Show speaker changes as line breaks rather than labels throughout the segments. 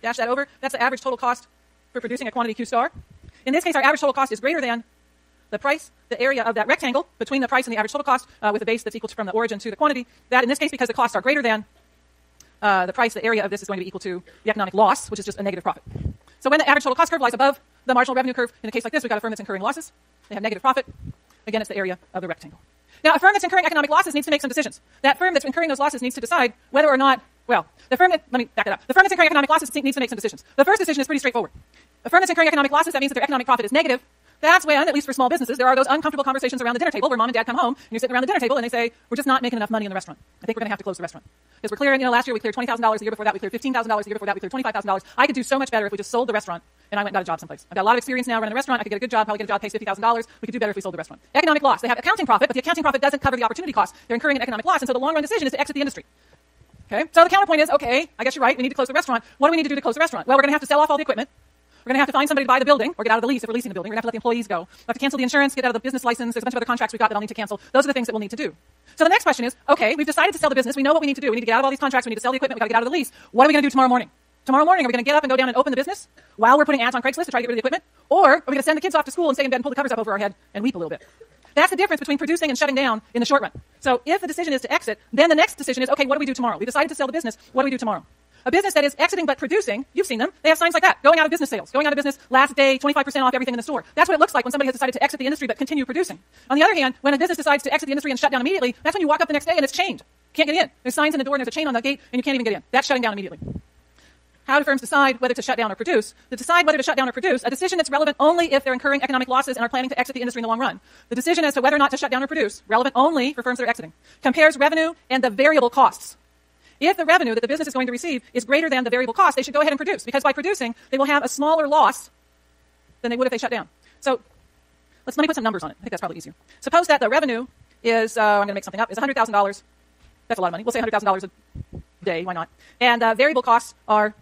dash that over. That's the average total cost for producing a quantity Q star. In this case, our average total cost is greater than the price, the area of that rectangle between the price and the average total cost with a base that's equal to from the origin to the quantity. That, in this case, because the costs are greater than the price, the area of this is going to be equal to the economic loss, which is just a negative profit. So when the average total cost curve lies above the marginal revenue curve, in a case like this, we've got a firm that's incurring losses. They have negative profit. Again, it's the area of the rectangle. Now, a firm that's incurring economic losses needs to make some decisions. That firm that's incurring those losses needs to decide whether or not, well, let me back it up. The firm that's incurring economic losses needs to make some decisions. The first decision is pretty straightforward. A firm that's incurring economic losses, that means that their economic profit is negative. That's when, at least for small businesses, there are those uncomfortable conversations around the dinner table where mom and dad come home and you're sitting around the dinner table and they say, we're just not making enough money in the restaurant. I think we're going to have to close the restaurant. Because we're clearing, last year we cleared $20,000, the year before that we cleared $15,000, the year before that we cleared $25,000. I could do so much better if we just sold the restaurant and I went and got a job someplace. I've got a lot of experience now running a restaurant. I could get a good job, probably get a job, pays $50,000. We could do better if we sold the restaurant. Economic loss. They have accounting profit, but the accounting profit doesn't cover the opportunity cost. They're incurring an economic loss, and so the long run decision is to exit the industry. Okay? So the counterpoint is, okay, I guess you're right, we need to close the restaurant. What do we need to do to close the restaurant? Well, we're going to have to sell off all the equipment. We're going to have to find somebody to buy the building or get out of the lease if we're leasing the building. We're going to have to let the employees go. We'll have to cancel the insurance, get out of the business license. There's a bunch of other contracts we've got that I'll need to cancel. Those are the things that we'll need to do. So the next question is, okay, we've decided to sell the business. We know what we need to do. We need to get out of all these contracts. We need to sell the equipment. We've got to get out of the lease. What are we going to do tomorrow morning? Tomorrow morning, are we going to get up and go down and open the business while we're putting ads on Craigslist to try to get rid of the equipment? Or are we going to send the kids off to school and stay in bed and pull the covers up over our head and weep a little bit? That's the difference between producing and shutting down in the short run. So if the decision is to exit, then the next decision is, okay, what do we do tomorrow? We decided to sell the business. What do we do tomorrow? A business that is exiting but producing, you've seen them. They have signs like that. Going out of business sales. Going out of business last day, 25% off everything in the store. That's what it looks like when somebody has decided to exit the industry but continue producing. On the other hand, when a business decides to exit the industry and shut down immediately, that's when you walk up the next day and it's chained. Can't get in. There's signs in the door and there's a chain on the gate and you can't even get in. That's shutting down immediately. How do firms decide whether to shut down or produce? To decide whether to shut down or produce, a decision that's relevant only if they're incurring economic losses and are planning to exit the industry in the long run. The decision as to whether or not to shut down or produce, relevant only for firms that are exiting, compares revenue and the variable costs. If the revenue that the business is going to receive is greater than the variable cost, they should go ahead and produce, because by producing, they will have a smaller loss than they would if they shut down. So let me put some numbers on it. I think that's probably easier. Suppose that the revenue is, I'm going to make something up, is $100,000. That's a lot of money. We'll say $100,000 a day. Why not? And variable costs are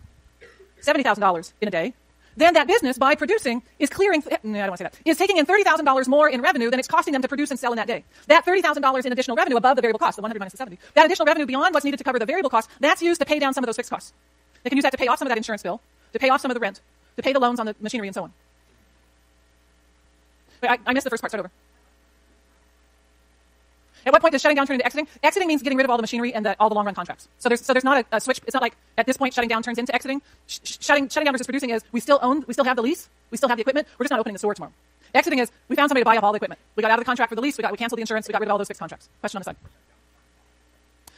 $70,000 in a day. Then that business, by producing, is clearing, I don't want to say that, is taking in $30,000 more in revenue than it's costing them to produce and sell in that day. That $30,000 in additional revenue above the variable cost, the 100 minus the 70, that additional revenue beyond what's needed to cover the variable cost, that's used to pay down some of those fixed costs. They can use that to pay off some of that insurance bill, to pay off some of the rent, to pay the loans on the machinery and so on. Wait, I missed the first part. Start over. At what point does shutting down turn into exiting? Exiting means getting rid of all the machinery and all the long-run contracts. So there's not a switch. It's not like at this point shutting down turns into exiting. Shutting down versus producing is we still have the lease, we still have the equipment, we're just not opening the store tomorrow. Exiting is we found somebody to buy up all the equipment. We got out of the contract for the lease, we canceled the insurance, we got rid of all those fixed contracts. Question on the side.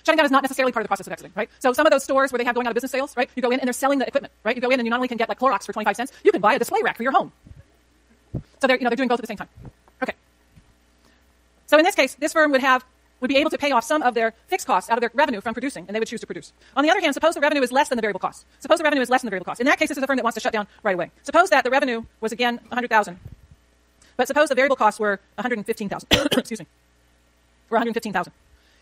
Shutting down is not necessarily part of the process of exiting, right? So some of those stores where they have going out of business sales, right? You go in and they're selling the equipment, right? You go in and you not only can get like Clorox for 25 cents, you can buy a display rack for your home. So they're doing both at the same time. Okay. So in this case, this firm would be able to pay off some of their fixed costs out of their revenue from producing, and they would choose to produce. On the other hand, suppose the revenue is less than the variable cost. Suppose the revenue is less than the variable cost. In that case, this is a firm that wants to shut down right away. Suppose that the revenue was, again, $100,000, but suppose the variable costs were $115,000. Excuse me. Were $115,000.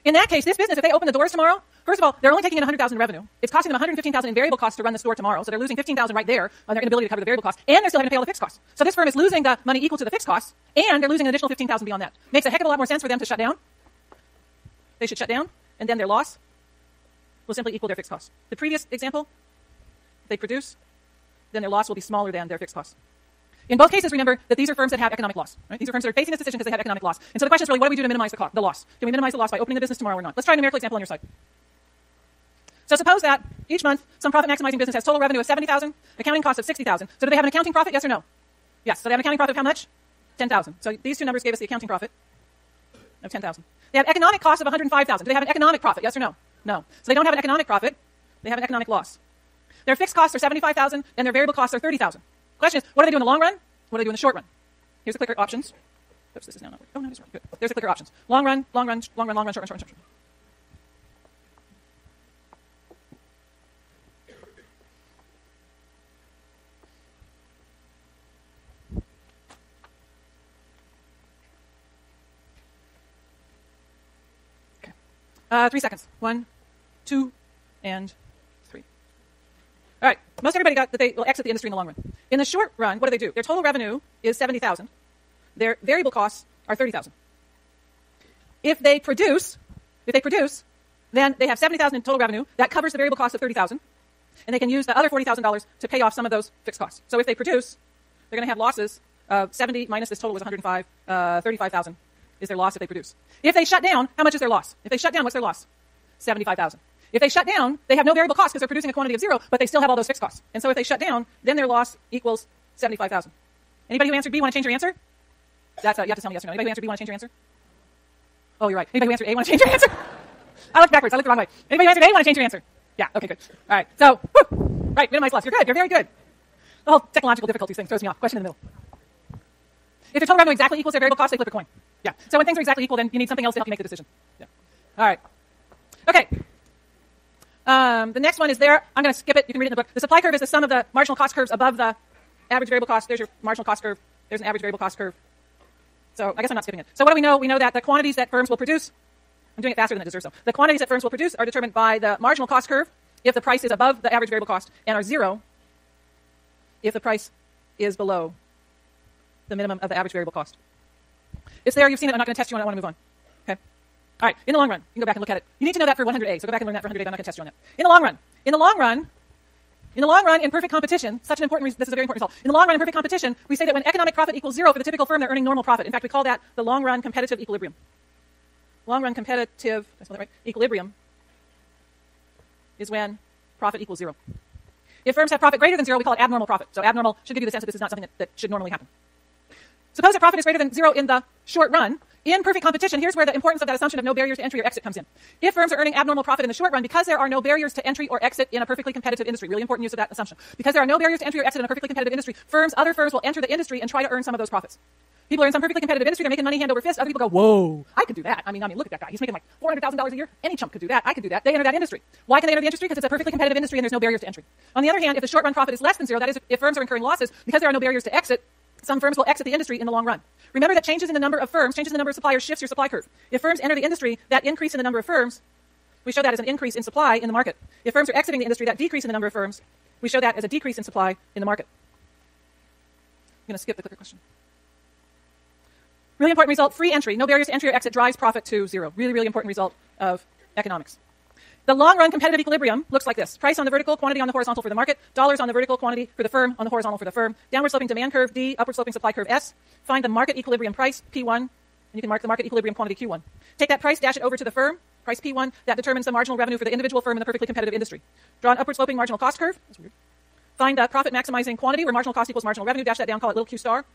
In that case, this business, if they open the doors tomorrow, first of all, they're only taking in $100,000 revenue. It's costing them $115,000 in variable costs to run the store tomorrow, so they're losing $15,000 right there on their inability to cover the variable costs, and they're still having to pay all the fixed costs. So this firm is losing the money equal to the fixed costs, and they're losing an additional $15,000 beyond that. Makes a heck of a lot more sense for them to shut down. They should shut down, and then their loss will simply equal their fixed costs. The previous example, if they produce, then their loss will be smaller than their fixed costs. In both cases, remember that these are firms that have economic loss. Right? These are firms that are facing this decision because they have economic loss. And so the question is really, what do we do to minimize the loss? Can we minimize the loss by opening the business tomorrow or not? Let's try a numerical example on your side. So suppose that each month, some profit-maximizing business has total revenue of $70,000, accounting costs of $60,000. So do they have an accounting profit, yes or no? Yes. So they have an accounting profit of how much? $10,000. So these two numbers gave us the accounting profit of $10,000. They have economic cost of $105,000. Do they have an economic profit, yes or no? No. So they don't have an economic profit. They have an economic loss. Their fixed costs are $75,000, and their variable costs are $30,000. Question is, what do they do in the long run? What do they do in the short run? Here's the clicker options. Oops, this is now not working. Oh, no, it's right. Good. There's the clicker options. Long run, long run, long run, long run, short run, short run, short run. Okay. 3 seconds. 1, 2, and 3. All right. Most everybody got that they will exit the industry in the long run. In the short run, what do? Their total revenue is $70,000. Their variable costs are $30,000. If they produce, then they have $70,000 in total revenue. That covers the variable cost of $30,000. and they can use the other $40,000 to pay off some of those fixed costs. So if they produce, they're going to have losses of 70 minus this total was 105, 35,000 is their loss if they produce. If they shut down, how much is their loss? If they shut down, what's their loss? 75,000. If they shut down, they have no variable costs because they're producing a quantity of 0, but they still have all those fixed costs. And so if they shut down, then their loss equals 75,000. Anybody who answered B want to change your answer? That's you have to tell me yes or no. Anybody who answered B want to change your answer? Oh, you're right. Anybody who answered A want to change your answer? I looked backwards. I looked the wrong way. Anybody who answered A want to change your answer? Yeah. Okay, good. All right. So, right, minimize loss. You're good. You're very good. The whole technological difficulties thing throws me off. Question in the middle. If their total revenue exactly equals their variable cost, they flip a coin. Yeah. So when things are exactly equal, then you need something else to help you make the decision. Yeah. All right. Okay. The next one is there. I'm going to skip it. You can read it in the book. The supply curve is the sum of the marginal cost curves above the average variable cost. There's your marginal cost curve. There's an average variable cost curve. So I guess I'm not skipping it. So what do we know? We know that the quantities that firms will produce, I'm doing it faster than it deserves so. The quantities that firms will produce are determined by the marginal cost curve if the price is above the average variable cost, and are 0 if the price is below the minimum of the average variable cost. It's there. You've seen it. I'm not going to test you on it. I want to move on. Okay. All right. In the long run, you can go back and look at it. You need to know that for 100A. So go back and learn that for 100A. I'm not going to test you on that. In the long run, in perfect competition, this is a very important result. In the long run, in perfect competition, we say that when economic profit equals 0 for the typical firm, they're earning normal profit. In fact, we call that the long run competitive equilibrium. Long run competitive, did I spell that right? Equilibrium is when profit equals 0. If firms have profit greater than 0, we call it abnormal profit. So abnormal should give you the sense that this is not something that should normally happen. Suppose that profit is greater than 0 in the short run. In perfect competition, here's where the importance of that assumption of no barriers to entry or exit comes in. If firms are earning abnormal profit in the short run, because there are no barriers to entry or exit in a perfectly competitive industry, really important use of that assumption. Because there are no barriers to entry or exit in a perfectly competitive industry, other firms will enter the industry and try to earn some of those profits. People are in some perfectly competitive industry, they're making money hand over fist. Other people go, whoa, I could do that. I mean, look at that guy. He's making like $400,000 a year. Any chump could do that. I could do that. They enter that industry. Why can they enter the industry? Because it's a perfectly competitive industry and there's no barriers to entry. On the other hand, if the short run profit is less than 0, that is, if firms are incurring losses, because there are no barriers to exit, some firms will exit the industry in the long run. Remember that changes in the number of firms, changes in the number of suppliers shifts your supply curve. If firms enter the industry, that increase in the number of firms, we show that as an increase in supply in the market. If firms are exiting the industry, that decrease in the number of firms, we show that as a decrease in supply in the market. I'm going to skip the clicker question. Really important result, free entry. No barriers to entry or exit drives profit to 0. Really, really important result of economics. The long-run competitive equilibrium looks like this. Price on the vertical, quantity on the horizontal for the market, dollars on the vertical, quantity for the firm, on the horizontal for the firm, downward sloping demand curve, D, upward sloping supply curve, S. Find the market equilibrium price, P1, and you can mark the market equilibrium quantity, Q1. Take that price, dash it over to the firm, price P1, that determines the marginal revenue for the individual firm in the perfectly competitive industry. Draw an upward sloping marginal cost curve. That's weird. Find the profit maximizing quantity, where marginal cost equals marginal revenue, dash that down, call it little q star.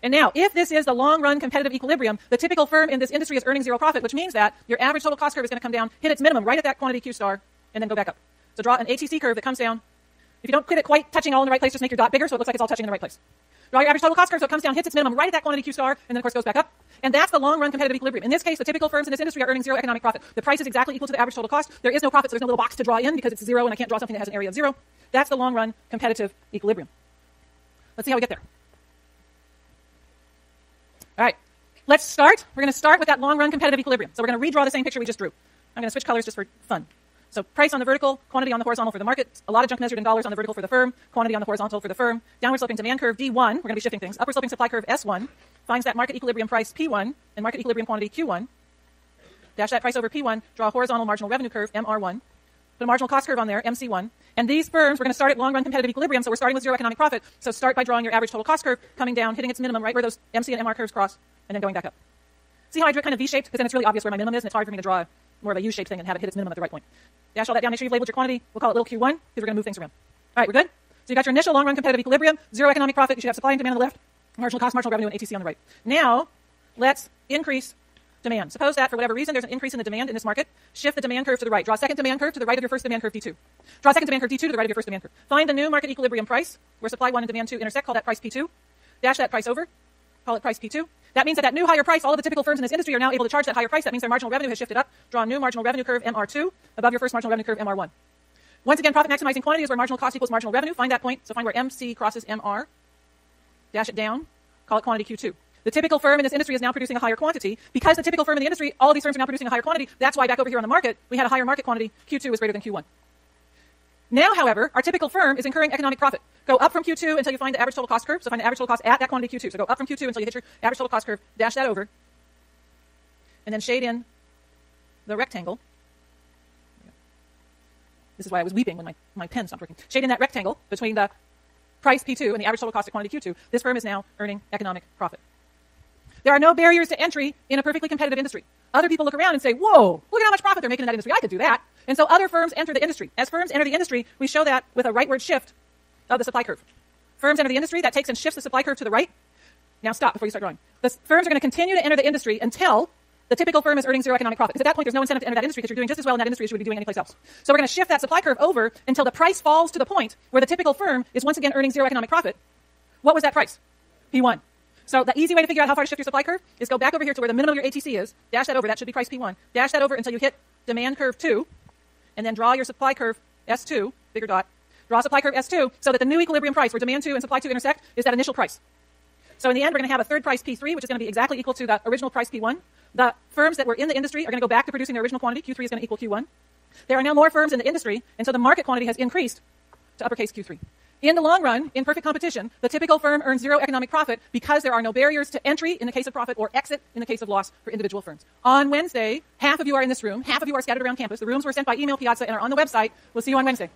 And now, if this is the long-run competitive equilibrium, the typical firm in this industry is earning 0 profit, which means that your average total cost curve is going to come down, hit its minimum right at that quantity q star, and then go back up. So draw an ATC curve that comes down. If you don't get it quite touching all in the right place, just make your dot bigger so it looks like it's all touching in the right place. Draw your average total cost curve so it comes down, hits its minimum right at that quantity q star, and then of course goes back up. And that's the long-run competitive equilibrium. In this case, the typical firms in this industry are earning 0 economic profit. The price is exactly equal to the average total cost. There is no profit, so there's no little box to draw in because it's 0 and I can't draw something that has an area of 0. That's the long-run competitive equilibrium. Let's see how we get there. All right, let's start. We're going to start with that long-run competitive equilibrium. So we're going to redraw the same picture we just drew. I'm going to switch colors just for fun. So price on the vertical, quantity on the horizontal for the market, a lot of junk measured in dollars on the vertical for the firm, quantity on the horizontal for the firm, downward sloping demand curve D1, we're going to be shifting things, upward sloping supply curve S1, finds that market equilibrium price P1 and market equilibrium quantity Q1, dash that price over P1, draw a horizontal marginal revenue curve MR1, put a marginal cost curve on there, MC1, and these firms, we're going to start at long-run competitive equilibrium, so we're starting with 0 economic profit, so start by drawing your average total cost curve, coming down, hitting its minimum right where those MC and MR curves cross, and then going back up. See how I drew it kind of V-shaped? Because then it's really obvious where my minimum is, and it's hard for me to draw more of a U-shaped thing and have it hit its minimum at the right point. Dash all that down, make sure you've labeled your quantity. We'll call it little q1, because we're going to move things around. All right, we're good? So you got your initial long-run competitive equilibrium, 0 economic profit, you should have supply and demand on the left, marginal cost, marginal revenue, and ATC on the right. Now, let's increase demand. Suppose that, for whatever reason, there's an increase in the demand in this market. Shift the demand curve to the right. Draw a second demand curve to the right of your first demand curve D2. Draw a second demand curve D2 to the right of your first demand curve. Find the new market equilibrium price, where supply 1 and demand 2 intersect, call that price P2. Dash that price over, call it price P2. That means that new higher price, all of the typical firms in this industry are now able to charge that higher price. That means their marginal revenue has shifted up. Draw a new marginal revenue curve MR2 above your first marginal revenue curve MR1. Once again, profit maximizing quantity is where marginal cost equals marginal revenue. Find that point. So find where MC crosses MR. Dash it down. Call it quantity Q2. The typical firm in this industry is now producing a higher quantity. Because the typical firm in the industry, all of these firms are now producing a higher quantity. That's why back over here on the market, we had a higher market quantity. Q2 is greater than Q1. Now, however, our typical firm is incurring economic profit. Go up from Q2 until you find the average total cost curve. So find the average total cost at that quantity Q2. So go up from Q2 until you hit your average total cost curve. Dash that over. And then shade in the rectangle. This is why I was weeping when my pen stopped working. Shading that rectangle between the price P2 and the average total cost at quantity Q2, this firm is now earning economic profit. There are no barriers to entry in a perfectly competitive industry. Other people look around and say, whoa, look at how much profit they're making in that industry. I could do that. And so other firms enter the industry. As firms enter the industry, we show that with a rightward shift of the supply curve. Firms enter the industry, that takes and shifts the supply curve to the right. Now stop before you start drawing. The firms are going to continue to enter the industry until the typical firm is earning zero economic profit. Because at that point, there's no incentive to enter that industry because you're doing just as well in that industry as you would be doing anyplace else. So we're going to shift that supply curve over until the price falls to the point where the typical firm is once again earning zero economic profit. What was that price? P1. So the easy way to figure out how far to shift your supply curve is go back over here to where the minimum of your ATC is, dash that over, that should be price P1, dash that over until you hit demand curve 2, and then draw your supply curve S2, bigger dot, draw supply curve S2 so that the new equilibrium price where demand 2 and supply 2 intersect is that initial price. So in the end, we're going to have a third price P3, which is going to be exactly equal to the original price P1. The firms that were in the industry are going to go back to producing their original quantity. Q3 is going to equal Q1. There are now more firms in the industry, and so the market quantity has increased to uppercase Q3. In the long run, in perfect competition, the typical firm earns zero economic profit because there are no barriers to entry in the case of profit or exit in the case of loss for individual firms. On Wednesday, half of you are in this room, half of you are scattered around campus. The rooms were sent by email Piazza and are on the website. We'll see you on Wednesday.